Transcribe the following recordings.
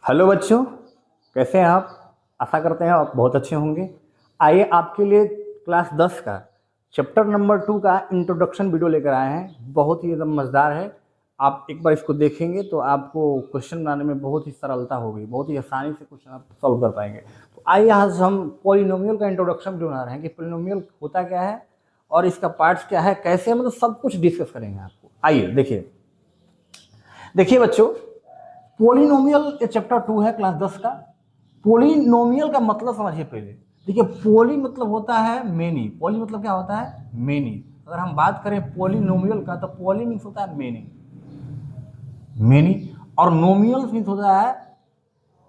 Hello बच्चों, कैसे हैं आप। आशा करते हैं आप बहुत अच्छे होंगे। आइए आपके लिए क्लास 10 का चैप्टर नंबर 2 का इंट्रोडक्शन वीडियो लेकर आए हैं। बहुत ही एकदम मज़ेदार है। आप एक बार इसको देखेंगे तो आपको क्वेश्चन बनाने में बहुत ही सरलता होगी, बहुत ही आसानी से क्वेश्चन आप सॉल्व कर पाएंगे। तो आइए आज हम पॉलिनोमियल का इंट्रोडक्शन वीडियो बना रहे हैं कि पॉलिनोमियल होता क्या है और इसका पार्ट्स क्या है, कैसे, मतलब सब कुछ डिस्कस करेंगे आपको। आइए देखिए देखिए बच्चों, पोलिनोमियल ये चैप्टर 2 है क्लास 10 का। पोलिनोमियल का मतलब समझिए पहले। देखिए, पोली मतलब होता है मेनी। पोली मतलब क्या होता है? मेनी। अगर हम बात करें पोलिनोमियल का तो पोली मीन्स होता है मेनी, मेनी। और नोमियल मीन्स होता है,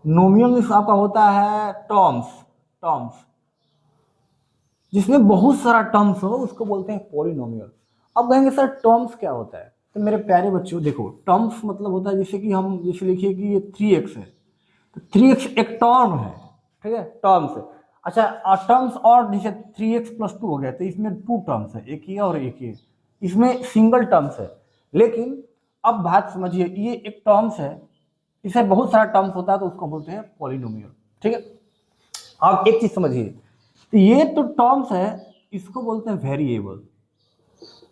नोमियल मीन्स आपका होता है टर्म्स, टर्म्स जिसमें बहुत सारा टर्म्स हो उसको बोलते हैं पोलिनोमियल। अब कहेंगे सर टर्म्स क्या होता है? तो मेरे प्यारे बच्चों देखो, टर्म्स मतलब होता है जैसे कि हम जैसे लिखिए कि ये 3x है, तो 3x एक टर्म है, ठीक है, टर्म्स है। अच्छा, टर्म्स और जैसे 3x+2 हो गया तो इसमें 2 टर्म्स है, एक ये और एक ये, इसमें सिंगल टर्म्स है। लेकिन अब बात समझिए, ये एक टर्म्स है, इसे बहुत सारा टर्म्स होता है तो उसको बोलते हैं पॉलिनोमियल, ठीक है। अब एक चीज समझिए, तो ये तो टर्म्स है, इसको बोलते हैं वेरिएबल।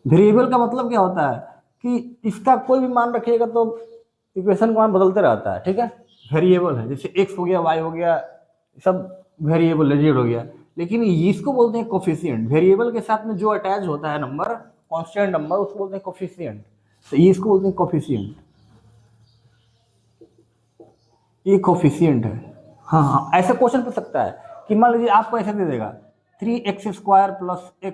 वेरिएबल का मतलब क्या होता है कि इसका कोई भी मान रखिएगा तो इक्वेशन का मान बदलते रहता है, ठीक है। वेरिएबल है, जैसे एक्स हो गया, वाई हो गया, सब वेरिएबल है, जेड हो गया। लेकिन इसको बोलते हैं कोफिशिएंट। वेरिएबल के साथ में जो अटैच होता है नंबर, कांस्टेंट नंबर, उसको बोलते हैं कोफिशिएंट। तो ये इसको बोलते हैं कोफिशिएंट, ये कोफिशिएंट है। हाँ हाँ, ऐसे क्वेश्चन पूछ सकता है कि मान लीजिए आपको ऐसे दे देगा 3x² +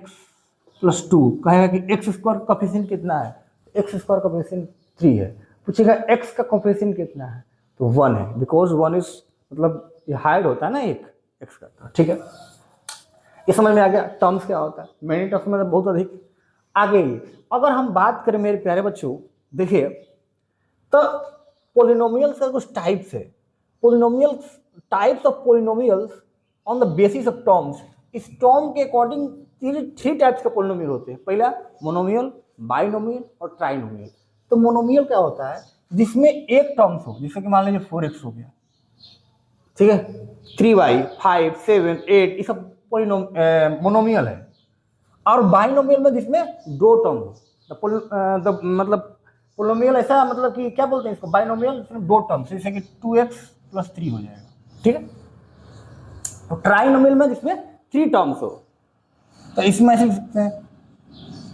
x+2, कहेगा कि एक्स स्क्वायर का कोफिशिएंट कितना है? एक्स स्क्वायर का कोफिशिएंट 3 है। पूछेगा एक्स का कोफिशिएंट कितना है? तो 1 है, बिकॉज 1 इज, मतलब ये हाइड होता है ना एक एक्स का, ठीक है। ये समझ में आ गया टर्म्स क्या होता है। मैनी टर्म्स में बहुत अधिक आगे। अगर हम बात करें मेरे प्यारे बच्चों, देखिए, तो पोलिनोमियल से कुछ टाइप्स है। Polynomial types of polynomials on the basis of terms. इस टर्म के अकॉर्डिंग थ्री टाइप्स के पोलिनोमियल होते हैं। पहला मोनोमियल, बाइनोमियल और ट्राइनोमियल। तो मोनोमियल क्या होता है? जिसमें एक टर्म्स हो, जैसे कि मान लीजिए 4x हो गया, ठीक है, 3y, 5, 7, 8, ये सब मोनोमियल है। और बाइनोमियल में जिसमें दो टर्म हो, मतलब पोलिनोमियल ऐसा, मतलब कि क्या बोलते हैं इसको, बाइनोमियल जिसमें दो टर्म्स, जैसे कि 2x+3 हो जाएगा, ठीक है। तो ट्राइनोमियल में जिसमें 3 टर्म्स हो, तो इसमें ऐसे लिख सकते हैं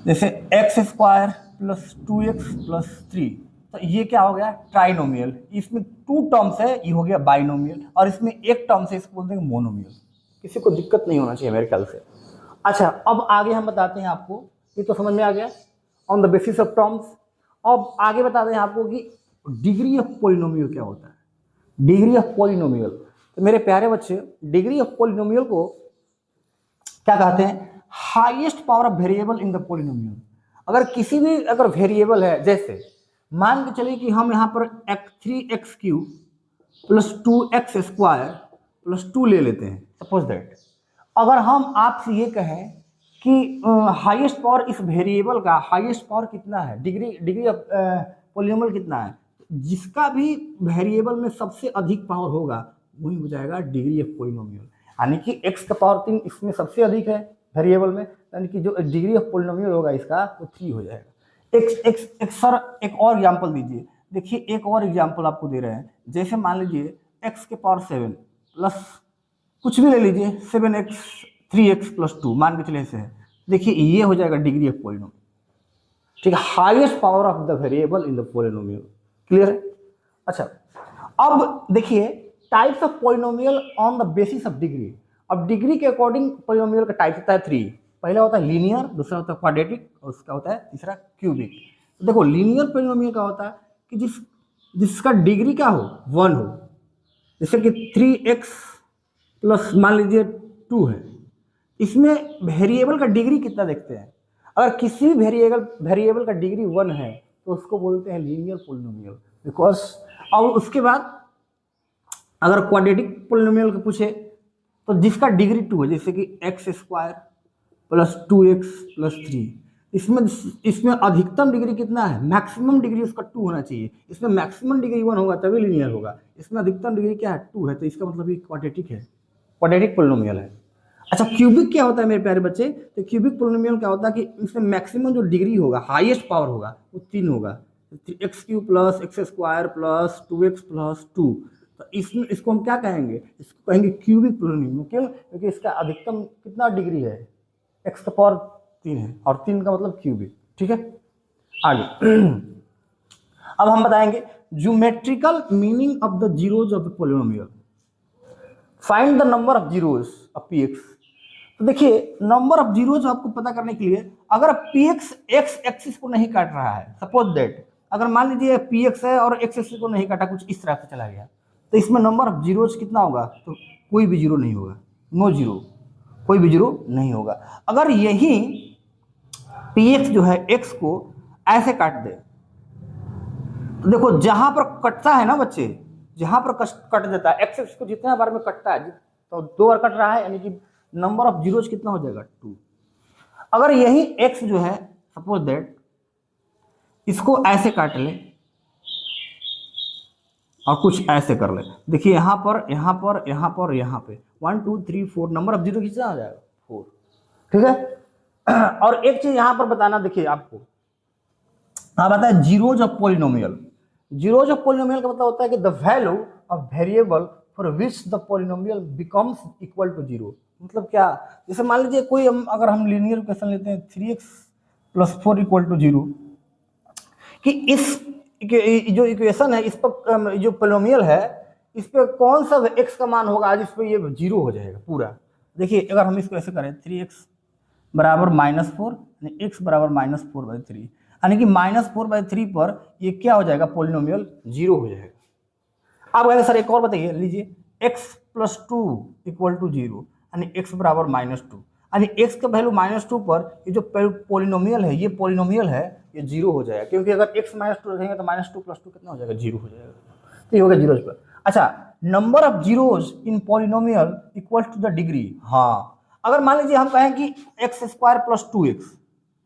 जैसे x² + 2x+3। तो ये क्या हो गया? ट्राइनोमियल। इसमें 2 टर्म्स है, ये हो गया बाइनोमियल। और इसमें एक टर्म से इसको बोलते हैं मोनोमियल। किसी को दिक्कत नहीं होना चाहिए मेरे ख्याल से। अच्छा, अब आगे हम बताते हैं आपको, ये तो समझ में आ गया on the basis of terms. अब आगे बताते हैं आपको कि डिग्री ऑफ पोलिनोमियल क्या होता है। डिग्री ऑफ पोलिनोमियल, तो मेरे प्यारे बच्चे, डिग्री ऑफ पोलिनोमियल को क्या कहते हैं? Highest power of variable in the polynomial. अगर किसी भी अगर वेरिएबल है, जैसे मान के चलिए कि हम यहाँ पर 3x³ + 2x² + 2 ले लेते हैं, सपोज दैट। अगर हम आपसे ये कहें कि हाईएस्ट पावर इस वेरिएबल का हाईएस्ट पावर कितना है, डिग्री ऑफ पोलिनोमियल कितना है, जिसका भी वेरिएबल में सबसे अधिक पावर होगा वही हो जाएगा डिग्री ऑफ पोलिनोमियल। यानी कि x का पावर 3 इसमें सबसे अधिक है वेरिएबल में, यानी कि जो डिग्री ऑफ पोलिनोमियल होगा इसका वो 3 हो जाएगा। एक सर एक और एग्जांपल दीजिए। देखिए, एक और एग्जांपल आपको दे रहे हैं, जैसे मान लीजिए x⁻7 प्लस कुछ भी ले लीजिए 7x 3x+2, मान के चलिए ऐसे है। देखिए, ये हो जाएगा डिग्री ऑफ पोलिनोमियल, ठीक है, highest power of the variable in the polynomial. Clear है? अच्छा, अब देखिए types of polynomial on the basis of degree. अब डिग्री के अकॉर्डिंग पोलिनोमियल का टाइप होता है 3। पहला होता है लीनियर, दूसरा होता है क्वाड्रेटिक, और उसका होता है तीसरा क्यूबिक। तो देखो, लीनियर पोलिनोमियल का होता है कि जिसका डिग्री क्या हो, 1 हो। जैसे कि 3x प्लस मान लीजिए 2 है, इसमें वेरिएबल का डिग्री कितना देखते हैं। अगर किसी भी वेरिएबल का डिग्री 1 है तो उसको बोलते हैं लीनियर पोलिनोमियल, बिकॉज। और उसके बाद अगर क्वाड्रेटिक पोलिनोमियल को पूछे तो जिसका डिग्री 2 है, जैसे कि x² + 2x + 3, इसमें इसमें अधिकतम डिग्री कितना है, मैक्सिमम डिग्री उसका 2 होना चाहिए। इसमें मैक्सिमम डिग्री 1 होगा तभी लीनियर होगा। इसमें अधिकतम डिग्री क्या है, 2 है, तो इसका मतलब ये क्वाड्रेटिक है, क्वाड्रेटिक पोलिनोमियल है। अच्छा क्यूबिक क्या होता है मेरे प्यारे बच्चे, तो क्यूबिक पोलिनोमियल क्या होता है कि इसमें मैक्सिमम जो डिग्री होगा, हाईएस्ट पावर होगा, वो 3 होगा, x³ plus x² plus 2x plus 2। तो इसमें इसको हम क्या कहेंगे, इसको कहेंगे क्यूबिक पोलिनोमियल। क्यों, क्योंकि इसका अधिकतम कितना डिग्री है, x का पावर 3 है, और 3 का मतलब क्यूबिक। ठीक है, आगे अब हम बताएंगे geometrical meaning of the zeros of the polynomial. Find the number of zeros of px। तो देखिए नंबर ऑफ जीरोज आपको पता करने के लिए, अगर px x एक्सिस को नहीं काट रहा है, सपोज दैट अगर मान लीजिए px है और x एक्सिस को नहीं काटा, कुछ इस तरह से चला गया, तो इसमें नंबर ऑफ जीरोज कितना होगा, तो कोई भी जीरो नहीं होगा, नो जीरो, कोई भी जीरो नहीं होगा। अगर यही px जो है x को ऐसे काट दे, तो देखो जहां पर कटता है ना बच्चे, जहां पर कट देता है, एक्स एक्सिस को जितना बार में कटता है, तो 2 बार कट रहा है, यानी कि नंबर ऑफ जीरोज कितना हो जाएगा, 2। अगर यही x जो है सपोज दैट इसको ऐसे काट ले और कुछ ऐसे कर ले, देखिए यहां पर यहां पर यहां पर यहां पे 1 2 3 4 नंबर ऑफ जीरो कितना हो जाएगा, 4। ठीक है, और एक चीज यहां पर बताना, देखिए आपको आप आता है zeros of polynomial. Zeros of polynomial का मतलब होता है कि the value of variable for which the polynomial becomes equal to zero. मतलब क्या, जैसे मान लीजिए कोई अगर हम लीनियर इक्वेशन लेते हैं 3x + 4 = 0, कि इस जो इक्वेशन है, इस पर जो पोलिनोमियल है, इस पे कौन सा x का मान होगा जिस पे ये 0 हो जाएगा पूरा। देखिए अगर हम इसको ऐसे करें 3x बराबर -4, x बराबर -4/3, यानी कि -4/3 पर ये क्या हो जाएगा, पोलिनोमियल 0 हो जाएगा। अब अगर सर एक और बताइए, लीजिए x + 2 = 0, यानी x बराबर -2, यानी x का वैल्यू -2 पर ये जो पोलिनोमियल है, ये पोलिनोमियल है, ये 0 हो जाएगा। क्योंकि अगर x -2 रखेंगे तो -2 + 2 कितना हो जाएगा, 0 हो जाएगा। तो ये हो गया जीरोज पर। अच्छा, number of zeros in polynomial equal to the degree. हाँ, अगर मान लीजिए हम कहें कि x² + 2x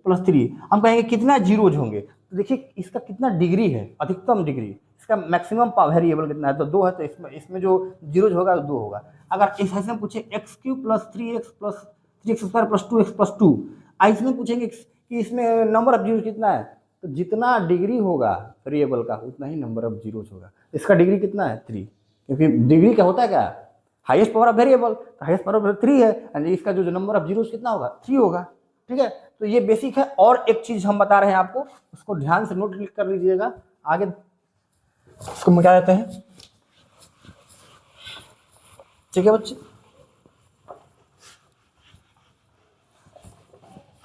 + 3, हम कहेंगे कितना जीरोज होंगे, तो देखिए इसका कितना डिग्री है, अधिकतम डिग्री, इसका मैक्सिमम वेरिएबल कितना है, तो 2 है, तो इसमें जो जीरोज होगा 2 होगा। अगर इस ऐसे में पूछे x³ + 3x + 3x² + 2x + 2, इसमें पूछेंगे कि इसमें नंबर ऑफ जीरोज कितना है, तो जितना डिग्री होगा वेरिएबल का उतना ही नंबर ऑफ जीरोज होगा। इसका डिग्री कितना है, 3, क्योंकि डिग्री क्या होता है, क्या हाईएस्ट पावर ऑफ वेरिएबल, तो हाईएस्ट पावर ऑफ 3 है, यानी इसका जो नंबर ऑफ जीरोज कितना होगा, 3 होगा। ठीक है, तो ये बेसिक है। और एक चीज हम बता रहे हैं आपको, उसको ध्यान से नोट कर लीजिएगा। आगे इसको क्या कहते हैं, ठीक है बच्चे,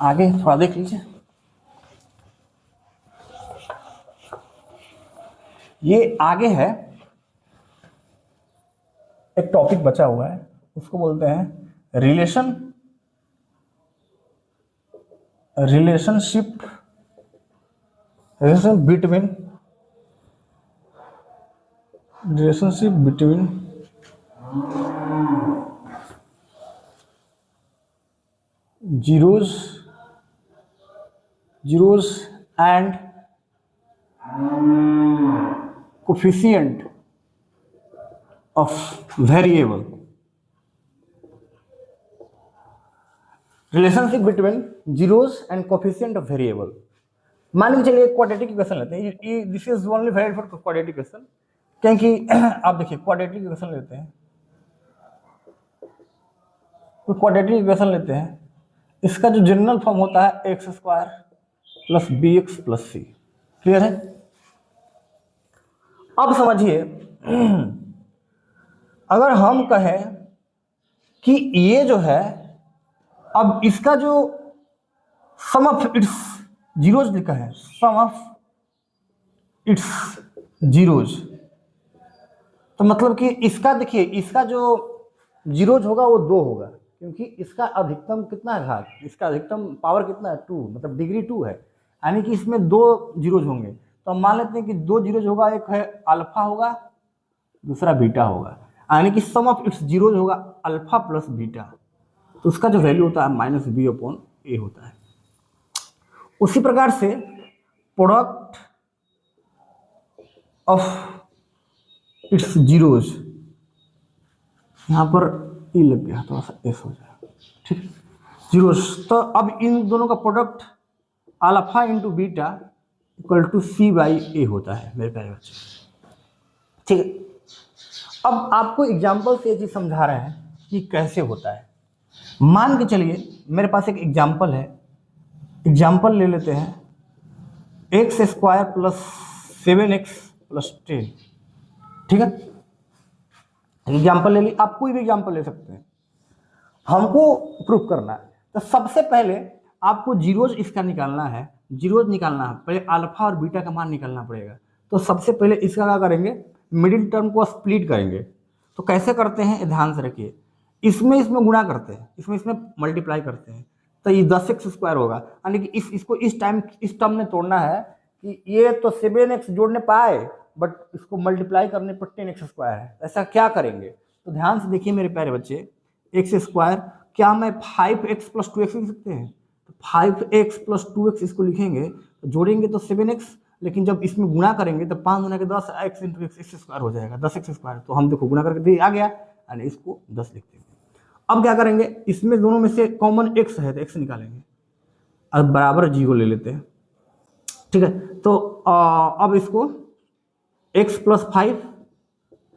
आगे थोड़ा देख लीजिए। ये आगे है, एक टॉपिक बचा हुआ है, उसको बोलते हैं relationship between zeros and coefficient of variable। Relationship between zeros and coefficient of variable. मान लीजिए चलिए क्वाड्रेटिक इक्वेशन लेते हैं, this is only valid for quadratic equation, क्योंकि आप देखिए क्वाड्रेटिक इक्वेशन लेते हैं, तो क्वाड्रेटिक इक्वेशन लेते हैं, इसका जो जनरल फॉर्म होता है x² + bx + c। क्लियर है? अब समझिए, अगर हम कहें कि ये जो है, अब इसका जो सम ऑफ इट्स जीरोज लिखा है, सम ऑफ इट्स जीरोज, तो मतलब कि इसका देखिए, इसका जो जीरोज होगा वो 2 होगा, क्योंकि इसका अधिकतम कितना है घात, इसका अधिकतम पावर कितना है, 2, मतलब डिग्री 2 है, यानी कि इसमें 2 जीरोज होंगे। तो हम मान लेते हैं कि 2 जीरोज होगा, एक है अल्फा होगा, दूसरा बीटा होगा, यानी कि सम ऑफ इट्स जीरोज होगा अल्फा + बीटा। तो उसका जो वैल्यू होता है -b/a होता है। उसी प्रकार से प्रोडक्ट ऑफ इट्स जीरोज, यहाँ पर ई लग गया, थोड़ा सा एस हो जाएगा, ठीक है, जीरोज। तो अब इन दोनों का product alpha into beta equal to C by A होता है मेरे प्यारे बच्चे, ठीक है। अब आपको एग्जाम्पल से ये चीज़ समझा रहे हैं कि कैसे होता है। मान के चलिए मेरे पास एक एग्जाम्पल है, एग्जाम्पल ले लेते हैं x square plus 7x plus 10, ठीक है। एग्जाम्पल ले ली, आप कोई भी एग्जाम्पल ले सकते हैं, हमको प्रूफ करना है। तो सबसे पहले आपको जीरोज इसका निकालना है, जीरोज निकालना है, पहले अल्फा और बीटा का मान निकालना पड़ेगा। तो सबसे पहले इसका क्या करेंगे, मिडिल टर्म को स्प्लिट करेंगे। तो कैसे करते हैं, ध्यान से रखिए, इसमें गुणा करते हैं, इसमें मल्टीप्लाई करते हैं, तो ये 10x स्क्वायर होगा, यानी कि इसको इस टर्म में तोड़ना है कि ये तो 7x जोड़ने पाए, बट इसको मल्टीप्लाई करने पर 10x स्क्वायर है। ऐसा क्या करेंगे, तो ध्यान से देखिए मेरे प्यारे बच्चे, एक्स स्क्वायर क्या मैं 5x प्लस 2x लिख सकते हैं, तो 5x प्लस 2x इसको लिखेंगे, तो जोड़ेंगे तो 7x, लेकिन जब इसमें गुणा करेंगे तो 5 गुना के 10 x इंटू एक्स स्क्वायर हो जाएगा, 10x स्क्वायर। तो हम देखो गुणा करके आ गया, यानी इसको 10 लिखते हैं। अब क्या करेंगे, इसमें दोनों में से कॉमन x है तो x निकालेंगे, अब बराबर 0 ले लेते हैं, ठीक है। तो अब इसको x प्लस 5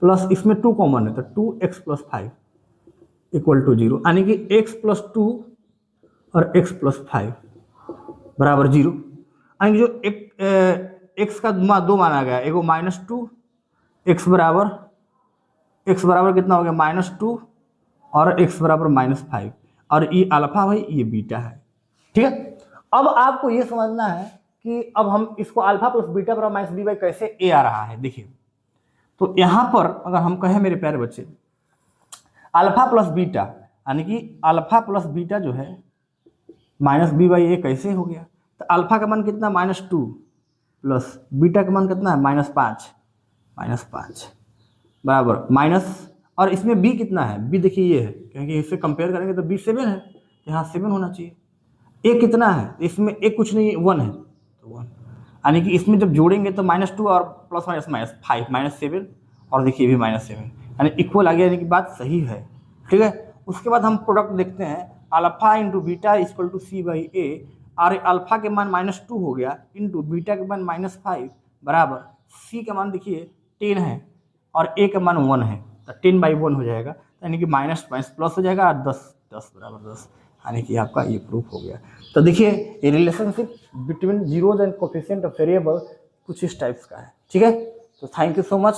प्लस इसमें 2 कॉमन है, तो 2x प्लस 5 इक्वल टू 0, यानी कि x प्लस 2 और x प्लस 5 बराबर 0। यानी जो x का दो मान आ गया, एगो -2, x बराबर कितना हो गया -2 और x बराबर -5, और ये अल्फा भाई ये बीटा है, ठीक है। अब आपको ये समझना है कि अब हम इसको अल्फा प्लस बीटा बराबर माइनस बी बाई कैसे ए आ रहा है, देखिए। तो यहाँ पर अगर हम कहें मेरे प्यारे बच्चे, अल्फा प्लस बीटा, यानी कि अल्फा प्लस बीटा जो है माइनस बी बाई ए कैसे हो गया, तो अल्फा का मान कितना -2 प्लस बीटा का मान कितना है -5 बराबर माइनस, और इसमें b कितना है, b देखिए ये है, क्योंकि इससे कंपेयर करेंगे तो b 7 है, यहाँ 7 होना चाहिए। a कितना है, इसमें a कुछ नहीं है, 1 है, तो 1, यानी कि इसमें जब जोड़ेंगे तो -2 और प्लस -5 -7, और देखिए भी -7, यानी इक्वल आ गया, यानी कि बात सही है, ठीक है। उसके बाद हम प्रोडक्ट देखते हैं, alpha into beta equal to C by A, और अल्फा के मान -2 हो गया इंटू बीटा के मान -5 बराबर सी का मान देखिए 10 है और ए का मान 1 है, तो 10/1 हो जाएगा, यानी कि माइनस प्लस हो जाएगा, और 10 बराबर 10, यानी कि आपका ये प्रूफ हो गया। तो देखिए ये relationship between zeros and coefficient of variable कुछ इस टाइप्स का है, ठीक है। तो थैंक यू सो मच।